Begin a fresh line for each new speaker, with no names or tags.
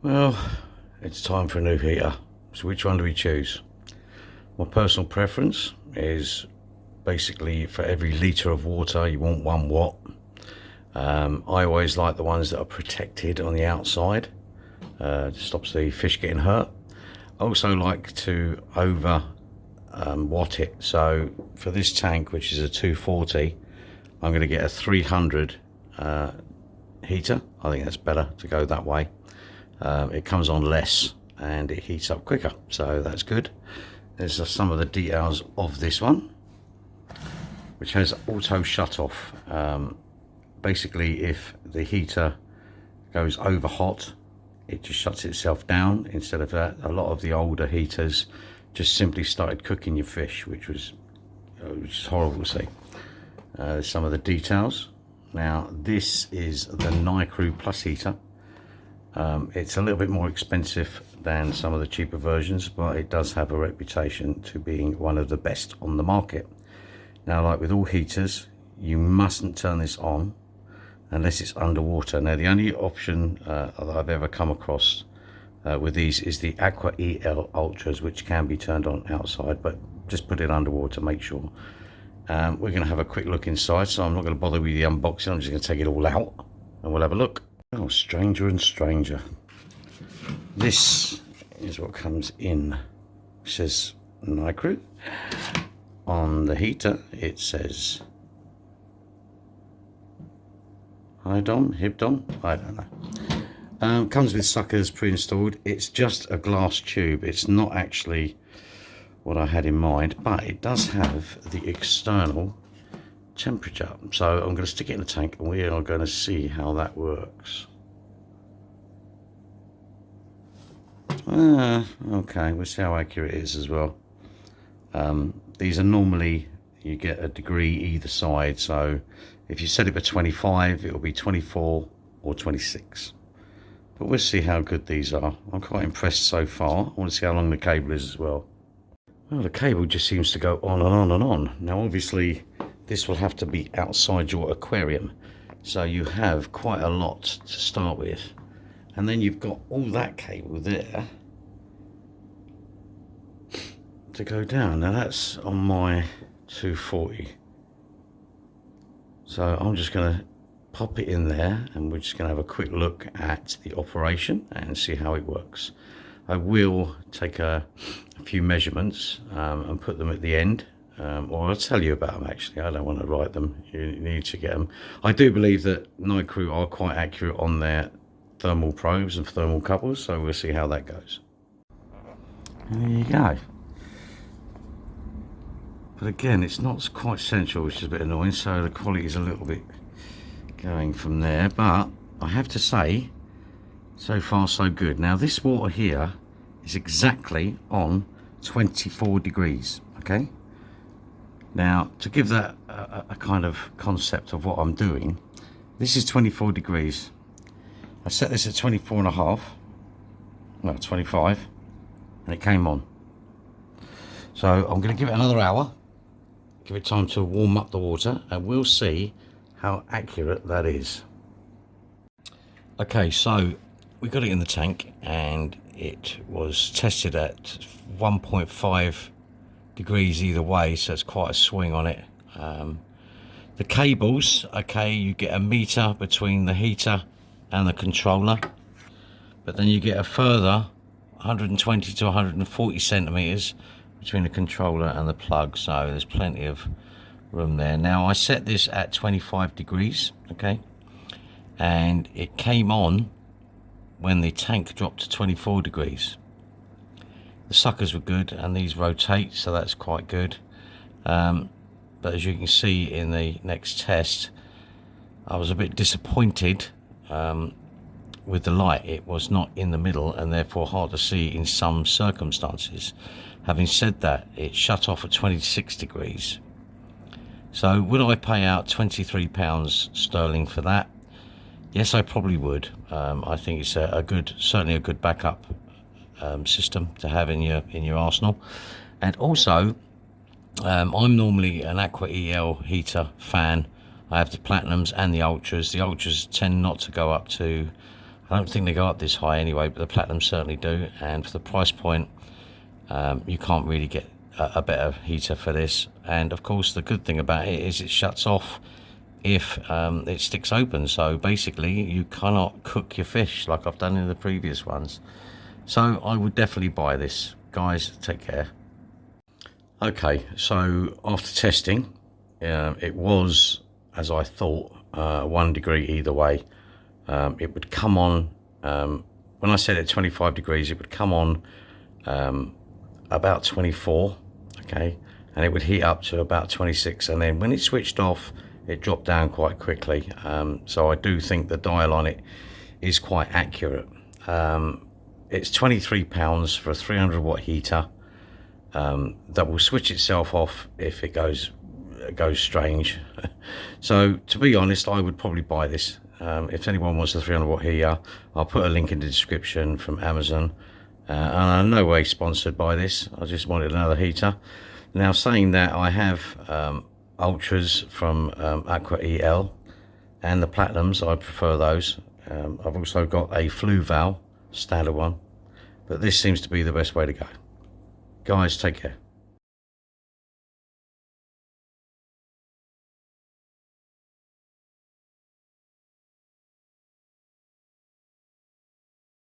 Well, it's time for a new heater. So which one do we choose? My personal preference is basically for every litre of water you want 1 watt. I always like the ones that are protected on the outside. Stops the fish getting hurt. I also like to over watt it. So for this tank, which is a 240, I'm going to get a 300 heater. I think that's better to go that way. It comes on less and it heats up quicker, so that's good. There's some of the details of this one, which has auto shut off. Basically, if the heater goes over hot, it just shuts itself down. Instead of that, a lot of the older heaters just simply started cooking your fish, which is horrible to see. Some of the details. Now, this is the NICREW Plus heater. It's a little bit more expensive than some of the cheaper versions, but it does have a reputation to being one of the best on the market. Now, like with all heaters, you mustn't turn this on unless it's underwater. Now, the only option that I've ever come across with these is the Aqua EL Ultras, which can be turned on outside, but just put it underwater, make sure. We're going to have a quick look inside, so I'm not going to bother with the unboxing. I'm just going to take it all out and we'll have a look. Oh, stranger and stranger. This is what comes in. It says NICREW. On the heater, it says Hydon, Hibdon, I don't know. Comes with suckers pre-installed. It's just a glass tube. It's not actually what I had in mind, but it does have the external temperature. So I'm going to stick it in the tank and we are going to see how that works. Okay, we'll see how accurate it is as well. These are normally, you get a degree either side, so if you set it for 25, it will be 24 or 26. But we'll see how good these are. I'm quite impressed so far. I want to see how long the cable is as well. Well, the cable just seems to go on and on and on. Now, obviously, this will have to be outside your aquarium, so you have quite a lot to start with, and then you've got all that cable there to go down. Now that's on my 240, so I'm just going to pop it in there and we're just going to have a quick look at the operation and see how it works. I will take a few measurements and put them at the end. Or I'll tell you about them actually. I don't want to write them, you need to get them. I do believe that NICREW are quite accurate on their thermal probes and thermal couples, so we'll see how that goes. And there you go. But again, it's not quite central, which is a bit annoying, so the quality is a little bit going from there, but I have to say, so far so good. Now this water here is exactly on 24 degrees, okay? Now, to give that a kind of concept of what I'm doing, this is 24 degrees. I set this at 24 and a half, no, 25, and it came on. So I'm going to give it another hour, give it time to warm up the water, and we'll see how accurate that is. Okay, so we got it in the tank, and it was tested at 1.5 degrees either way, so it's quite a swing on it. The cables, okay, you get a meter between the heater and the controller, but then you get a further 120 to 140 centimeters between the controller and the plug, so there's plenty of room there. Now I set this at 25 degrees, okay, and it came on when the tank dropped to 24 degrees. The suckers were good, and these rotate, so that's quite good. But as you can see in the next test, I was a bit disappointed with the light. It was not in the middle and therefore hard to see in some circumstances. Having said that, it shut off at 26 degrees. So would I pay out £23 sterling for that? Yes, I probably would. I think it's certainly a good backup system to have in your arsenal. And also,
I'm normally an Aqua EL heater fan. I have the Platinums and the Ultras. The Ultras tend not to go up to, I don't think they go up this high anyway, but the Platinums certainly do. And for the price point, you can't really get a better heater for this. And of course, the good thing about it is it shuts off if it sticks open. So basically, you cannot cook your fish like I've done in the previous ones. So I would definitely buy this. Guys, take care. Okay, so after testing, it was, as I thought, 1 degree either way. It would come on, when I set it 25 degrees, it would come on about 24, okay, and it would heat up to about 26, and then when it switched off, it dropped down quite quickly. So I do think the dial on it is quite accurate. It's £23 for a 300 watt heater. That will switch itself off if it goes strange. So to be honest, I would probably buy this. If anyone wants a 300 watt heater, I'll put a link in the description from Amazon. And I'm no way sponsored by this. I just wanted another heater. Now, saying that, I have Ultras from Aqua EL and the Platinums. I prefer those. I've also got a Fluval standard one, but this seems to be the best way to go. Guys, take care.